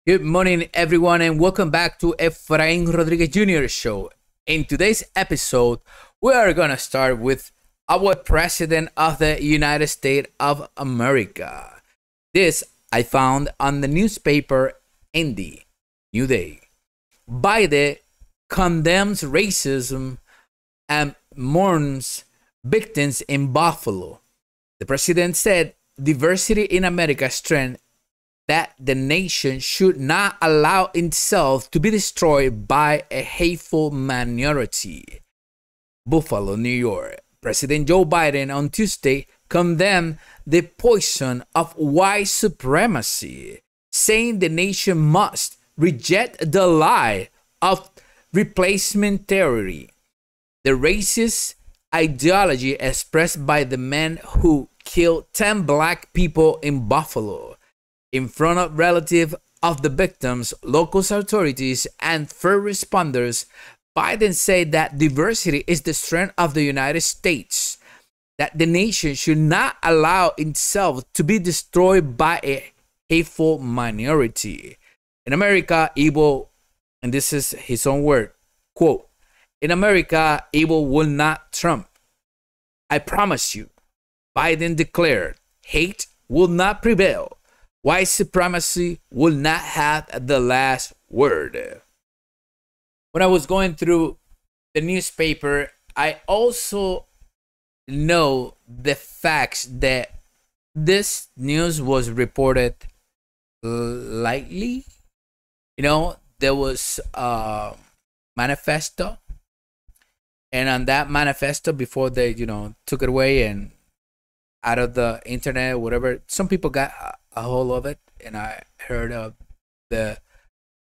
Good morning, everyone, and welcome back to Efrain Rodriguez Jr. show. In today's episode, we are going to start with our President of the United States of America. This I found on the newspaper Indy, New Day. Biden condemns racism and mourns victims in Buffalo. The president said diversity in America strengthens that the nation should not allow itself to be destroyed by a hateful minority. Buffalo, New York. President Joe Biden on Tuesday condemned the poison of white supremacy, saying the nation must reject the lie of replacement theory, the racist ideology expressed by the men who killed 10 black people in Buffalo. In front of relatives of the victims, local authorities, and first responders, Biden said that diversity is the strength of the United States, that the nation should not allow itself to be destroyed by a hateful minority. In America, evil, and this is his own word, quote, "In America, evil will not trump. I promise you," Biden declared, "hate will not prevail. White supremacy will not have the last word." When I was going through the newspaper, I also know the facts that this news was reported lightly. There was a manifesto, and on that manifesto, before they, took it away and out of the internet, whatever, some people got a hold of it, and I heard of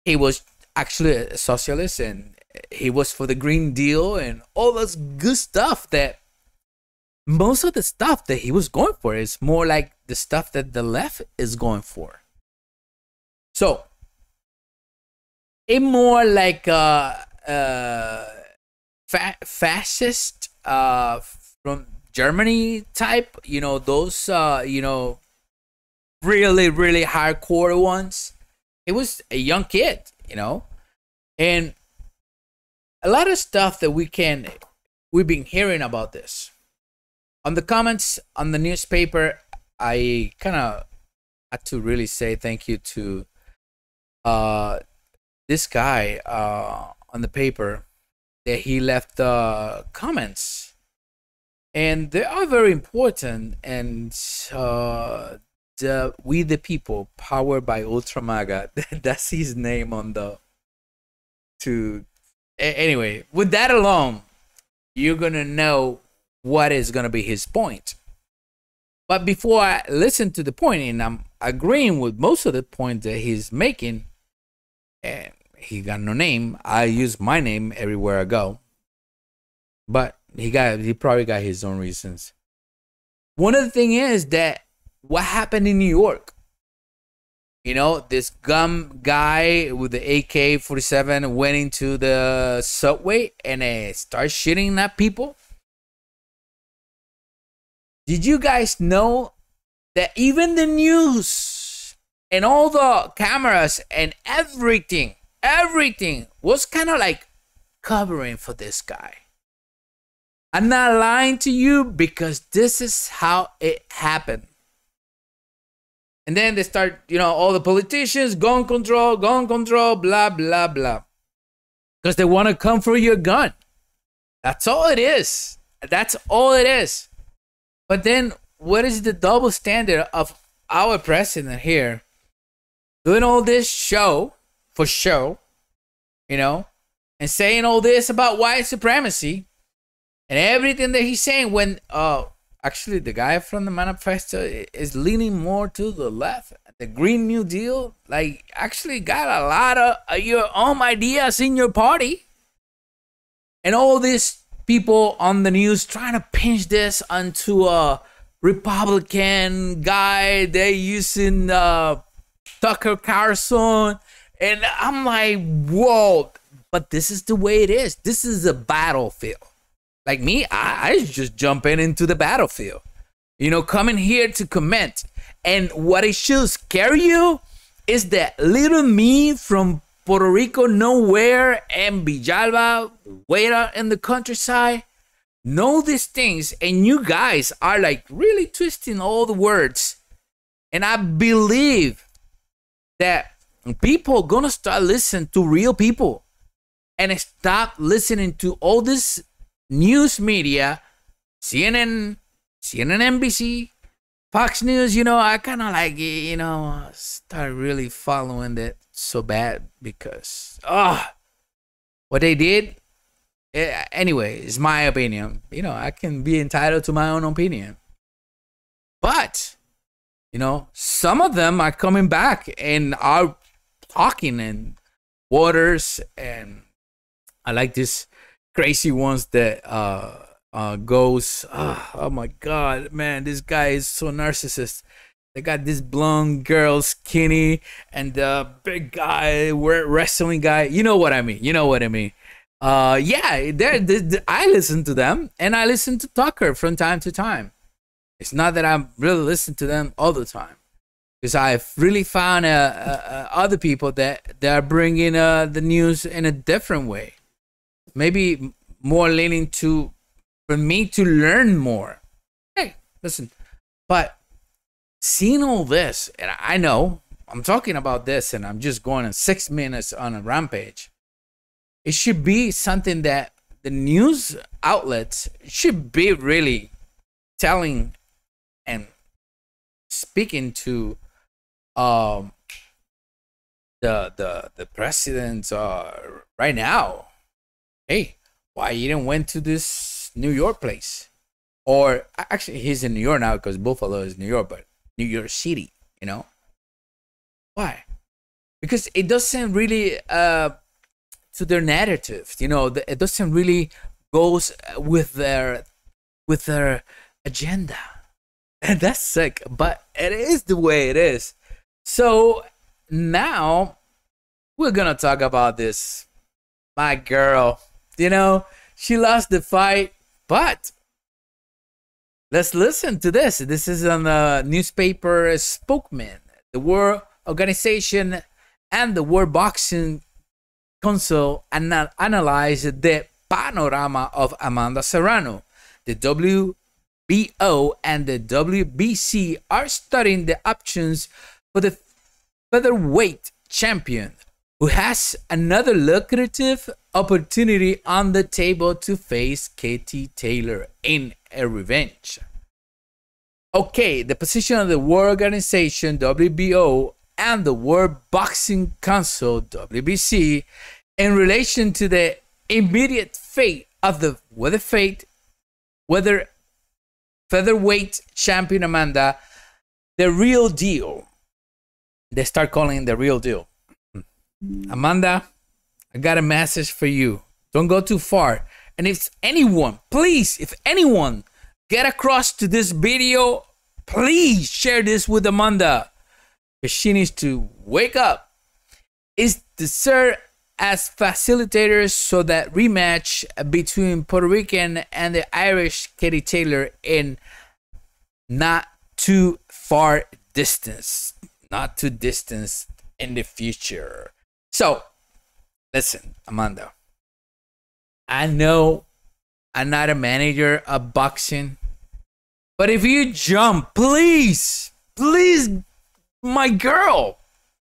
he was actually a socialist, and he was for the Green Deal and all this good stuff. That most of the stuff that he was going for is more like the stuff that the left is going for. So it more like fascist from Germany type, those really, really hardcore ones. He was a young kid, and a lot of stuff that we've been hearing about this. On the comments on the newspaper, I kind of had to really say thank you to this guy on the paper that he left comments, and they are very important. And We the People, powered by Ultramaga. That's his name on the. Anyway, with that alone, you're gonna know what is gonna be his point. But before I listen to the point, and I'm agreeing with most of the points that he's making, and he got no name. I use my name everywhere I go, but he probably got his own reasons. One of the things is that what happened in New York, this guy with the AK-47 went into the subway and started shooting at people. Did you guys know that even the news and all the cameras and everything was kind of like covering for this guy? I'm not lying to you, because this is how it happened. And then they start, all the politicians, gun control, blah, blah, blah. Because they want to come for your gun. That's all it is. That's all it is. But then what is the double standard of our president here? Doing all this show, and saying all this about white supremacy and everything that he's saying, when actually the guy from the manifesto is leaning more to the left. The Green New Deal, actually got a lot of your own ideas in your party. And all these people on the news trying to pinch this onto a Republican guy. They're using Tucker Carlson. And I'm like, whoa. But this is the way it is. This is a battlefield. Like me, I just jump into the battlefield. Coming here to comment. And what it should scare you is that little me from Puerto Rico, nowhere, and Villalba, way out in the countryside, know these things, and you guys are like really twisting all the words. And I believe that people gonna start listening to real people and stop listening to all this news media, CNN, NBC, Fox News. I kind of like, start really following that so bad because, what they did. Anyway, it's my opinion. I can be entitled to my own opinion. But, some of them are coming back and are talking in waters, and I like these crazy ones that goes, oh my God, man, this guy is so narcissist. They got this blonde girl, skinny, and the big guy, wrestling guy. You know what I mean. Yeah, I listen to them, and I listen to Tucker from time to time. It's not that I'm really listening to them all the time, because I've really found other people that are bringing the news in a different way, maybe more leaning to for me to learn more. Hey, listen, but seeing all this, and I know I'm talking about this, and I'm just going in 6 minutes on a rampage. It should be something that the news outlets should be really telling and speaking to the president right now. Hey, why you didn't went to this New York place? Or actually, he's in New York now because Buffalo is New York, but New York City, Why? Because it doesn't really to their narrative, it doesn't really goes with their agenda, and that's sick. But it is the way it is. So now we're gonna talk about this. My girl, she lost the fight, but let's listen to this. This is on the newspaper spokesman, the World Organization and the World Boxing Council analyze the panorama of Amanda Serrano. The WBO and the WBC are studying the options for the featherweight champion, who has another lucrative opportunity on the table to face Katie Taylor in a revenge. Okay, the position of the World Organization, WBO, and the World Boxing Council, WBC, in relation to the immediate fate of the featherweight champion Amanda, the real deal. They start calling the real deal. Amanda, I got a message for you. Don't go too far. And if anyone, get across to this video, please share this with Amanda, because she needs to wake up. Is to serve as facilitators so that rematch between Puerto Rican and the Irish Katie Taylor in not too far distance, not too distant in the future. So, listen, Amanda, I know I'm not a manager of boxing, but if you jump, please, my girl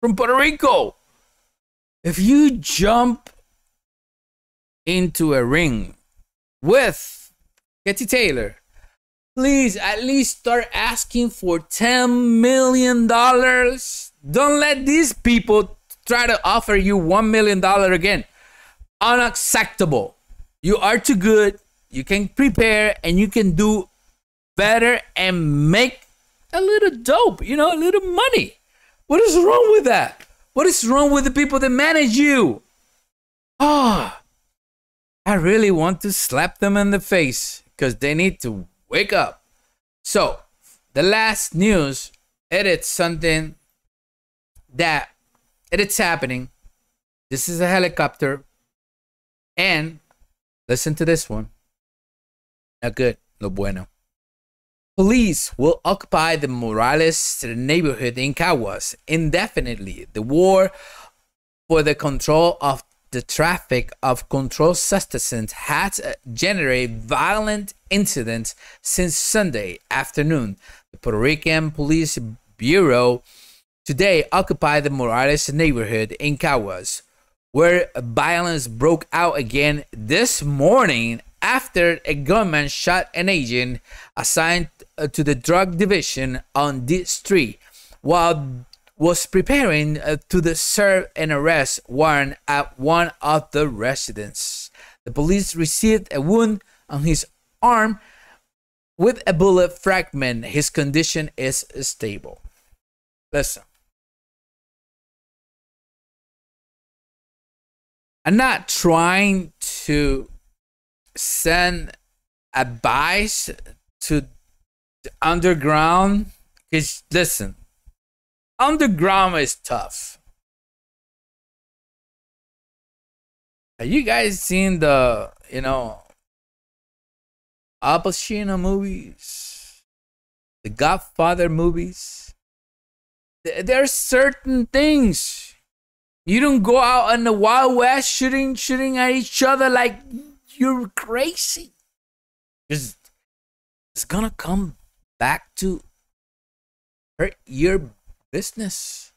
from Puerto Rico, if you jump into a ring with Katie Taylor, please at least start asking for $10 million. Don't let these people try to offer you $1 million again. Unacceptable. You are too good. You can prepare and you can do better and make a little dope, a little money. What is wrong with that? What is wrong with the people that manage you? I really want to slap them in the face because they need to wake up. So, the last news, it is something that it's happening. This is a helicopter. And listen to this one. Not good, lo bueno. Police will occupy the Morales neighborhood in Caguas indefinitely. The war for the control of the traffic of controlled substances has generated violent incidents since Sunday afternoon. The Puerto Rican Police Bureau today occupied the Morales neighborhood in Caguas, where violence broke out again this morning after a gunman shot an agent assigned to the drug division on the street while was preparing to serve an arrest warrant at one of the residents. The police received a wound on his arm with a bullet fragment. His condition is stable. Listen, I'm not trying to send advice to the underground, because listen, underground is tough. Have you guys seen the, Al Pacino movies, the Godfather movies? There are certain things. You don't go out in the Wild West shooting at each other like you're crazy. It's gonna come back to hurt your business.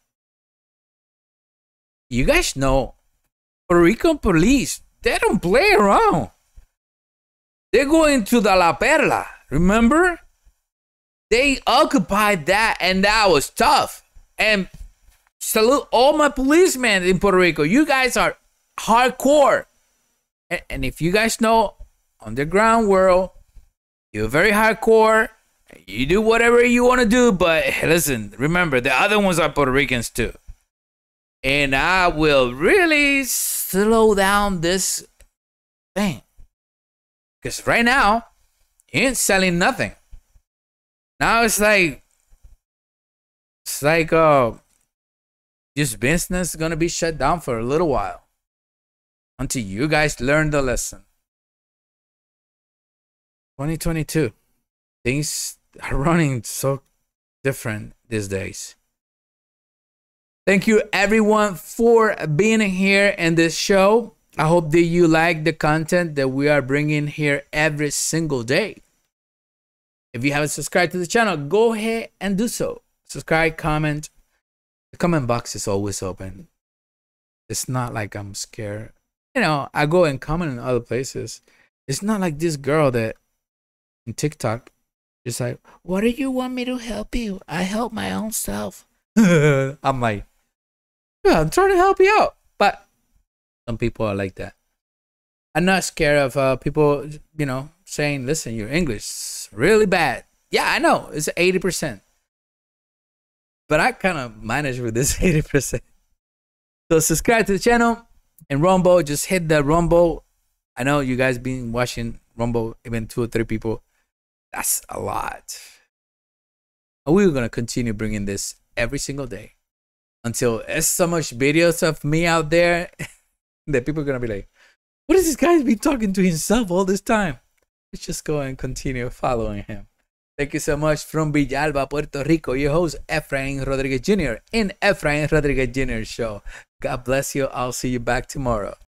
You guys know Puerto Rican police, they don't play around. They go into the La Perla, remember? They occupied that, and that was tough. And salute all my policemen in Puerto Rico. You guys are hardcore. And if you guys know, underground world, you're very hardcore. You do whatever you want to do, but listen, remember, the other ones are Puerto Ricans too. And I will really slow down this thing. Because right now, he ain't selling nothing. Now it's like this business is going to be shut down for a little while. Until you guys learn the lesson. 2022. Things are running so different these days. Thank you everyone for being here in this show. I hope that you like the content that we are bringing here every single day. If you haven't subscribed to the channel, go ahead and do so. Subscribe, comment. The comment box is always open. It's not like I'm scared. I go and comment in other places. It's not like this girl that in TikTok is like, what do you want me to help you? I help my own self. I'm like, yeah, I'm trying to help you out. But some people are like that. I'm not scared of people, saying, listen, your English is really bad. Yeah, I know. It's 80%. But I kind of manage with this 80%. So subscribe to the channel. And Rumble, just hit the Rumble. I know you guys been watching Rumble, even 2 or 3 people. That's a lot. And we're going to continue bringing this every single day. Until there's so much videos of me out there that people are going to be like, what is this guy been talking to himself all this time? Let's just go and continue following him. Thank you so much from Villalba, Puerto Rico. Your host, Efrain Rodriguez Jr. in Efrain Rodriguez Jr. Show. God bless you. I'll see you back tomorrow.